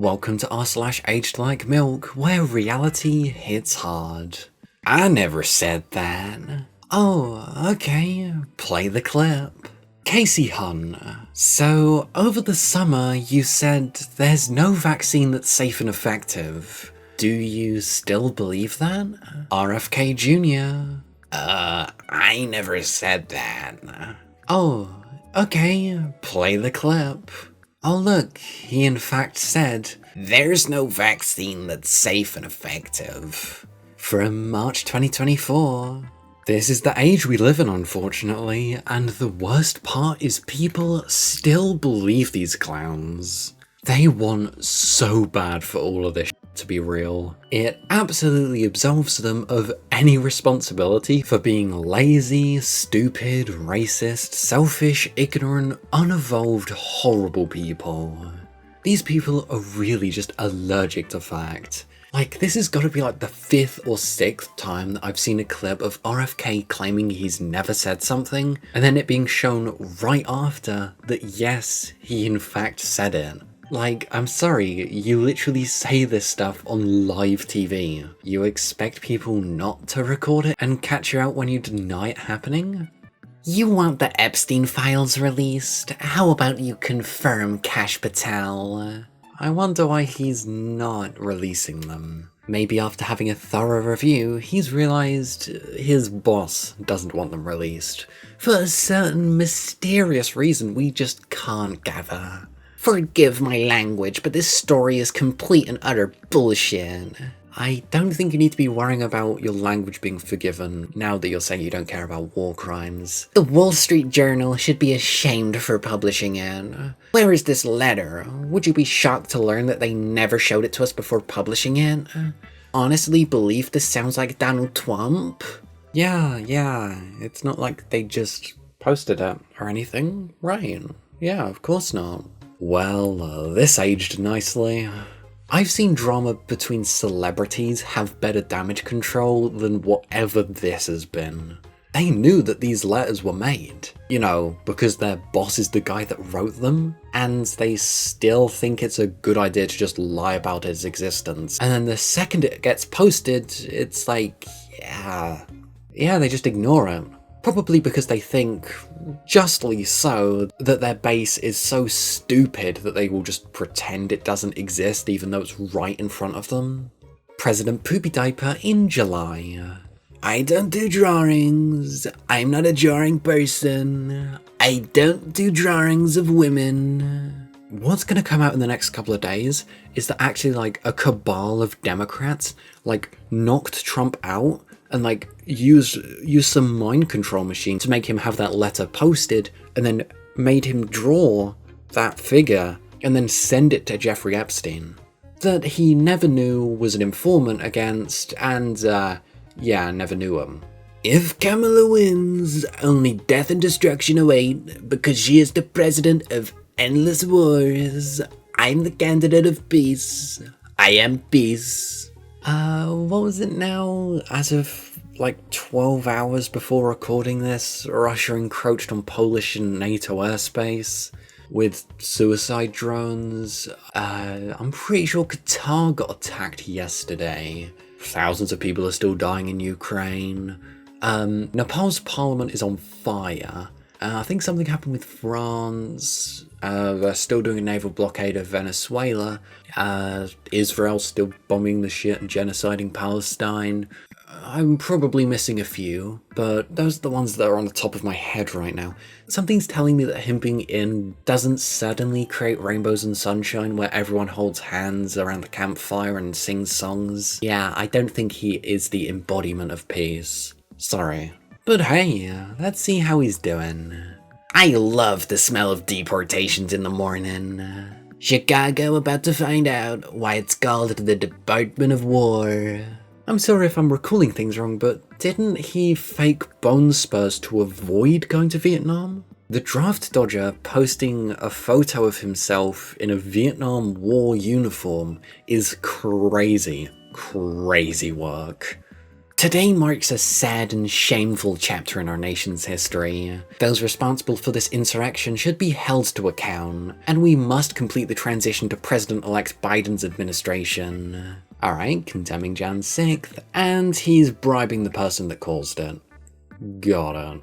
Welcome to r/agedlikemilk, where reality hits hard. I never said that. Oh, okay, play the clip. Casey Hun, so over the summer you said there's no vaccine that's safe and effective. Do you still believe that? RFK Jr. I never said that. Oh, okay, play the clip. Oh look, he in fact said, "There's no vaccine that's safe and effective." From March 2024. This is the age we live in, unfortunately, and the worst part is people still believe these clowns. They want so bad for all of this to be real. It absolutely absolves them of any responsibility for being lazy, stupid, racist, selfish, ignorant, unevolved, horrible people. These people are really just allergic to fact. Like, this has got to be like the 5th or 6th time that I've seen a clip of RFK claiming he's never said something, and then it being shown right after that yes, he in fact said it. Like, I'm sorry, you literally say this stuff on live TV. You expect people not to record it and catch you out when you deny it happening? You want the Epstein files released? How about you confirm Kash Patel? I wonder why he's not releasing them. Maybe after having a thorough review, he's realised his boss doesn't want them released. For a certain mysterious reason we just can't gather. Forgive my language, but this story is complete and utter bullshit. I don't think you need to be worrying about your language being forgiven now that you're saying you don't care about war crimes. The Wall Street Journal should be ashamed for publishing it. Where is this letter? Would you be shocked to learn that they never showed it to us before publishing it? Honestly believe this sounds like Donald Trump? Yeah, it's not like they just posted it or anything, right? Yeah, of course not. Well, this aged nicely. I've seen drama between celebrities have better damage control than whatever this has been. They knew that these letters were made, you know, because their boss is the guy that wrote them, and they still think it's a good idea to just lie about its existence. And then the second it gets posted, it's like, yeah, they just ignore it. Probably because they think, justly so, that their base is so stupid that they will just pretend it doesn't exist even though it's right in front of them. President Poopy Diaper in July. I don't do drawings. I'm not a drawing person. I don't do drawings of women. What's gonna come out in the next couple of days is that actually like a cabal of Democrats like knocked Trump out and like use some mind control machine to make him have that letter posted and then made him draw that figure and then send it to Jeffrey Epstein. That he never knew was an informant against and, never knew him. If Kamala wins, only death and destruction await because she is the president of endless wars. I'm the candidate of peace. I am peace. What was it now? As of like 12 hours before recording this, Russia encroached on Polish and NATO airspace with suicide drones. I'm pretty sure Qatar got attacked yesterday. Thousands of people are still dying in Ukraine. Nepal's parliament is on fire. I think something happened with France. They're still doing a naval blockade of Venezuela. Israel's still bombing the shit and genociding Palestine. I'm probably missing a few, but those are the ones that are on the top of my head right now. Something's telling me that him being in doesn't suddenly create rainbows and sunshine where everyone holds hands around the campfire and sings songs. Yeah, I don't think he is the embodiment of peace. Sorry. But hey, let's see how he's doing. I love the smell of deportations in the morning. Chicago about to find out why it's called the Department of War. I'm sorry if I'm recalling things wrong, but didn't he fake bone spurs to avoid going to Vietnam? The draft dodger posting a photo of himself in a Vietnam War uniform is crazy work. Today marks a sad and shameful chapter in our nation's history. Those responsible for this insurrection should be held to account, and we must complete the transition to President-elect Biden's administration. Alright, condemning Jan 6th, and he's bribing the person that caused it. Got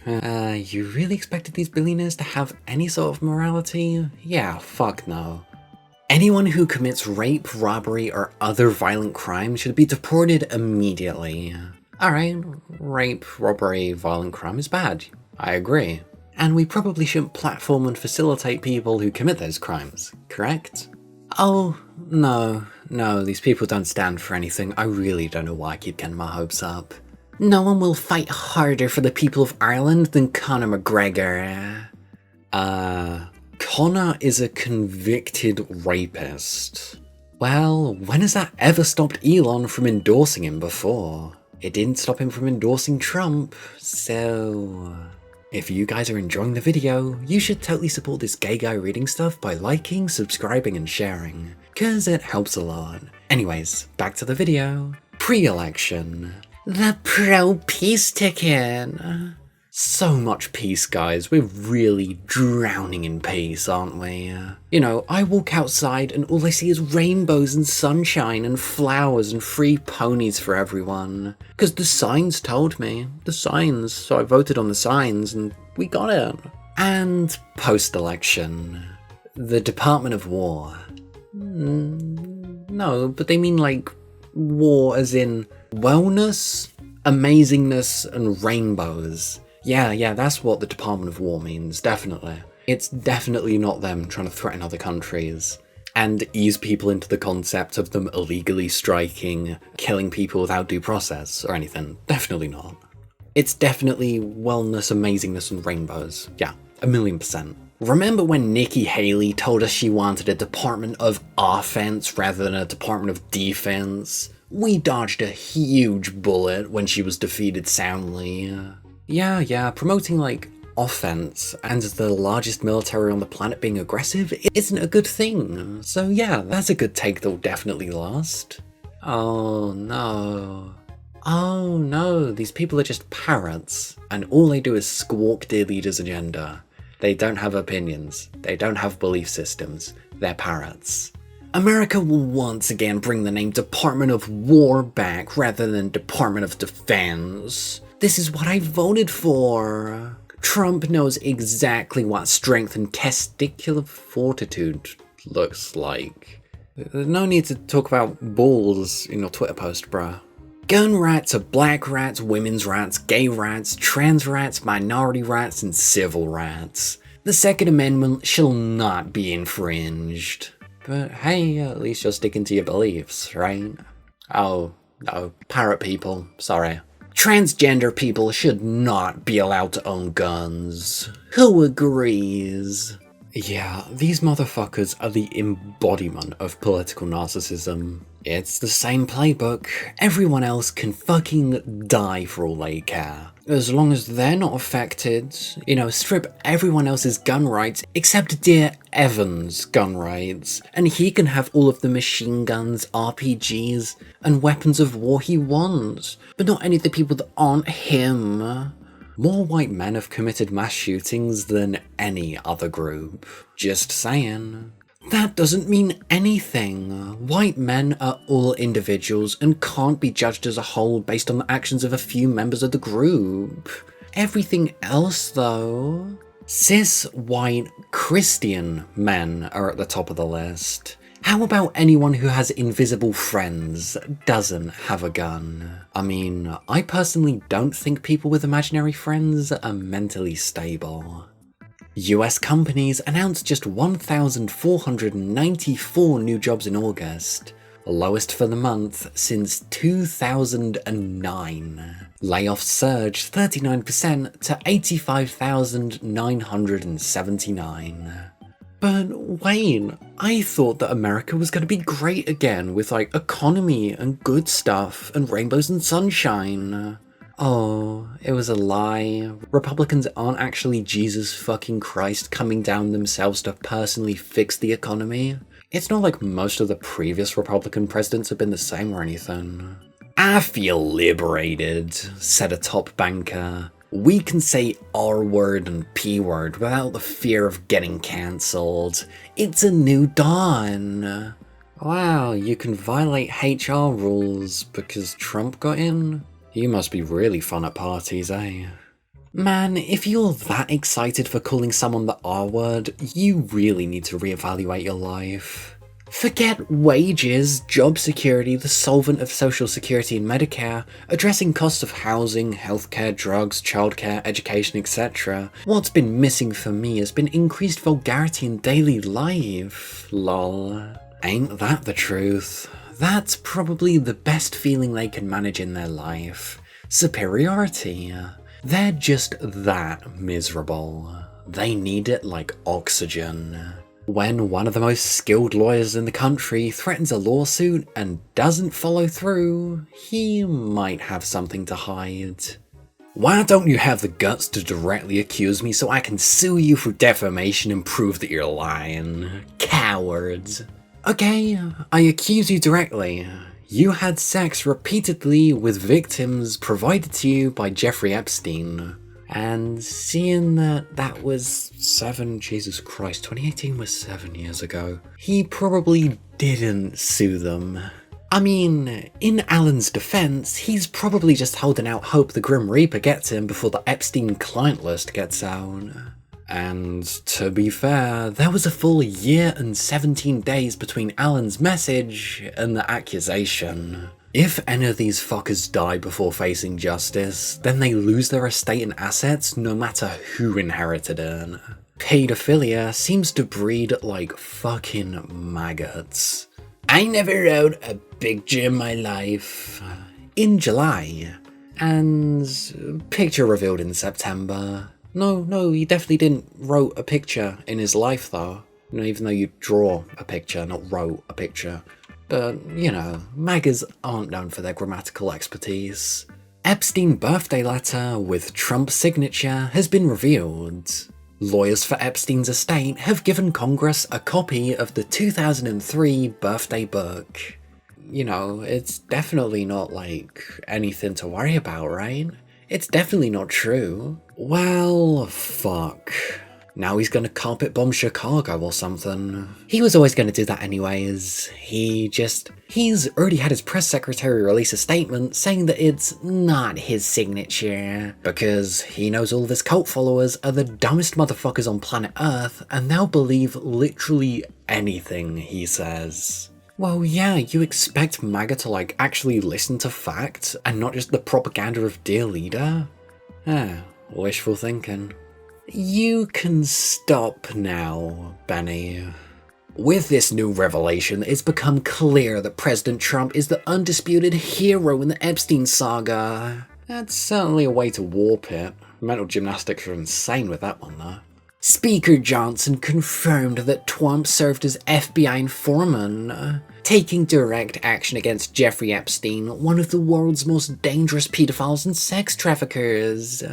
it. You really expected these billionaires to have any sort of morality? Yeah, fuck no. Anyone who commits rape, robbery, or other violent crime should be deported immediately. Alright, rape, robbery, violent crime is bad. I agree. And we probably shouldn't platform and facilitate people who commit those crimes, correct? Oh, no, these people don't stand for anything. I really don't know why I keep getting my hopes up. No one will fight harder for the people of Ireland than Conor McGregor. Conor is a convicted rapist. Well, when has that ever stopped Elon from endorsing him before? It didn't stop him from endorsing Trump, so... If you guys are enjoying the video, you should totally support this gay guy reading stuff by liking, subscribing, and sharing, cause it helps a lot. Anyways, back to the video. Pre-election. The pro-peace ticket. So much peace, guys. We're really drowning in peace, aren't we? You know, I walk outside and all I see is rainbows and sunshine and flowers and free ponies for everyone. Because the signs told me. The signs. So I voted on the signs and we got it. And post-election. The Department of War. No, but they mean like war as in wellness, amazingness, and rainbows. Yeah, that's what the Department of War means, definitely. It's definitely not them trying to threaten other countries and ease people into the concept of them illegally striking, killing people without due process or anything. Definitely not. It's definitely wellness, amazingness, and rainbows. Yeah, 1,000,000%. Remember when Nikki Haley told us she wanted a Department of Offense rather than a Department of Defense? We dodged a huge bullet when she was defeated soundly. Yeah, promoting like offense and the largest military on the planet being aggressive isn't a good thing. So yeah, that's a good take that will definitely last. Oh no, these people are just parrots, and all they do is squawk their leader's agenda. They don't have opinions, they don't have belief systems, they're parrots. America will once again bring the name Department of War back rather than Department of Defense. This is what I voted for. Trump knows exactly what strength and testicular fortitude looks like. No need to talk about balls in your Twitter post, bruh. Gun rights are black rights, women's rights, gay rights, trans rights, minority rights, and civil rights. The Second Amendment shall not be infringed. But hey, at least you're sticking to your beliefs, right? Oh, no, parrot people, sorry. Transgender people should not be allowed to own guns. Who agrees? Yeah, these motherfuckers are the embodiment of political narcissism. It's the same playbook. Everyone else can fucking die for all they care. As long as they're not affected, you know, strip everyone else's gun rights except dear Evan's gun rights, and he can have all of the machine guns, RPGs, and weapons of war he wants, but not any of the people that aren't him. More white men have committed mass shootings than any other group. Just saying. That doesn't mean anything. White men are all individuals and can't be judged as a whole based on the actions of a few members of the group. Everything else, though. Cis, white, Christian men are at the top of the list. How about anyone who has invisible friends doesn't have a gun? I mean, I personally don't think people with imaginary friends are mentally stable. US companies announced just 1,494 new jobs in August, lowest for the month since 2009. Layoffs surged 39% to 85,979. But wait, I thought that America was going to be great again with like economy and good stuff and rainbows and sunshine. Oh, it was a lie. Republicans aren't actually Jesus fucking Christ coming down themselves to personally fix the economy. It's not like most of the previous Republican presidents have been the same or anything. I feel liberated, said a top banker. We can say R word and P word without the fear of getting cancelled. It's a new dawn. Wow, you can violate HR rules because Trump got in? You must be really fun at parties, eh? Man, if you're that excited for calling someone the R word, you really need to reevaluate your life. Forget wages, job security, the solvent of social security and Medicare, addressing costs of housing, healthcare, drugs, childcare, education, etc. What's been missing for me has been increased vulgarity in daily life. Lol. Ain't that the truth? That's probably the best feeling they can manage in their life. Superiority. They're just that miserable. They need it like oxygen. When one of the most skilled lawyers in the country threatens a lawsuit and doesn't follow through, he might have something to hide. Why don't you have the guts to directly accuse me so I can sue you for defamation and prove that you're lying? Cowards. Okay, I accuse you directly. You had sex repeatedly with victims provided to you by Jeffrey Epstein. And seeing that was 2018 was 7 years ago, he probably didn't sue them. I mean, in Alan's defense, he's probably just holding out hope the Grim Reaper gets him before the Epstein client list gets out. And to be fair, there was a full year and 17 days between Alan's message and the accusation. If any of these fuckers die before facing justice, then they lose their estate and assets no matter who inherited it. Paedophilia seems to breed like fucking maggots. I never wrote a picture in my life. In July. And picture revealed in September. No, he definitely didn't wrote a picture in his life though. You know, even though you draw a picture, not wrote a picture. But, you know, MAGAs aren't known for their grammatical expertise. Epstein birthday letter with Trump's signature has been revealed. Lawyers for Epstein's estate have given Congress a copy of the 2003 birthday book. You know, it's definitely not like anything to worry about, right? It's definitely not true. Well, fuck. Now he's gonna carpet bomb Chicago or something. He was always gonna do that anyways. He's already had his press secretary release a statement saying that it's not his signature, because he knows all of his cult followers are the dumbest motherfuckers on planet Earth and they'll believe literally anything he says. Well, yeah, you expect MAGA to like actually listen to facts and not just the propaganda of Dear Leader? Wishful thinking. You can stop now, Benny. With this new revelation, it's become clear that President Trump is the undisputed hero in the Epstein saga. That's certainly a way to warp it. Mental gymnastics are insane with that one, though. Speaker Johnson confirmed that Trump served as FBI informant, taking direct action against Jeffrey Epstein, one of the world's most dangerous pedophiles and sex traffickers.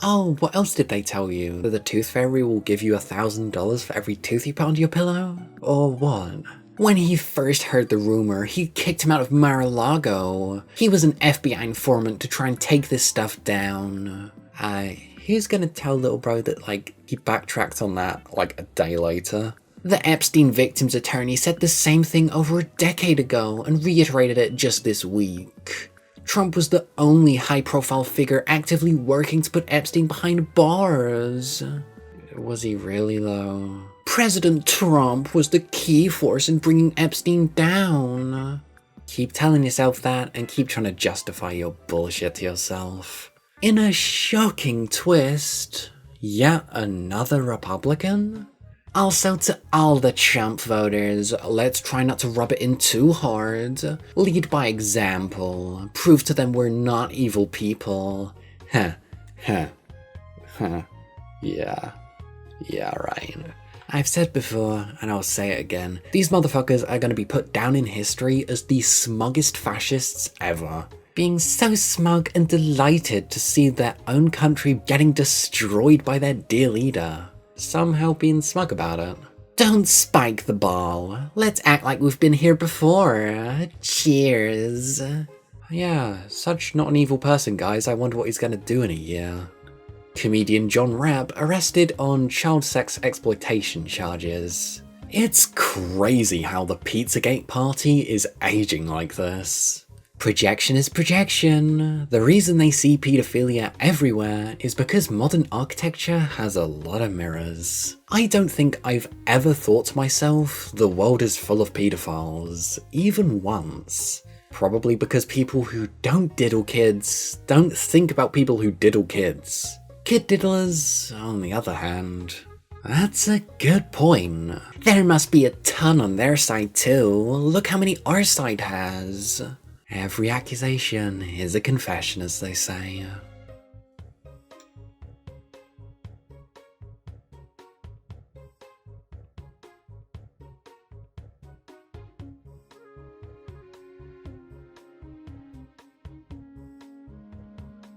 Oh, what else did they tell you? That the tooth fairy will give you $1,000 for every tooth you put under your pillow? Or what? When he first heard the rumor, he kicked him out of Mar-a-Lago. He was an FBI informant to try and take this stuff down. Who's gonna tell little bro that, like, he backtracked on that, like, a day later? The Epstein victim's attorney said the same thing over a decade ago and reiterated it just this week. Trump was the only high-profile figure actively working to put Epstein behind bars. Was he really, though? President Trump was the key force in bringing Epstein down. Keep telling yourself that and keep trying to justify your bullshit to yourself. In a shocking twist, yet another Republican? Also, to all the Trump voters, let's try not to rub it in too hard. Lead by example. Prove to them we're not evil people. Yeah, right. I've said before, and I'll say it again, these motherfuckers are gonna be put down in history as the smuggest fascists ever. Being so smug and delighted to see their own country getting destroyed by their dear leader. Somehow being smug about it. Don't spike the ball. Let's act like we've been here before. Cheers. Yeah, such not an evil person, guys. I wonder what he's gonna do in a year. Comedian John Rapp arrested on child sex exploitation charges. It's crazy how the Pizzagate party is aging like this. Projection is projection. The reason they see paedophilia everywhere is because modern architecture has a lot of mirrors. I don't think I've ever thought to myself, the world is full of paedophiles, even once. Probably because people who don't diddle kids don't think about people who diddle kids. Kid diddlers, on the other hand. That's a good point. There must be a ton on their side too. Look how many our side has. Every accusation is a confession, as they say.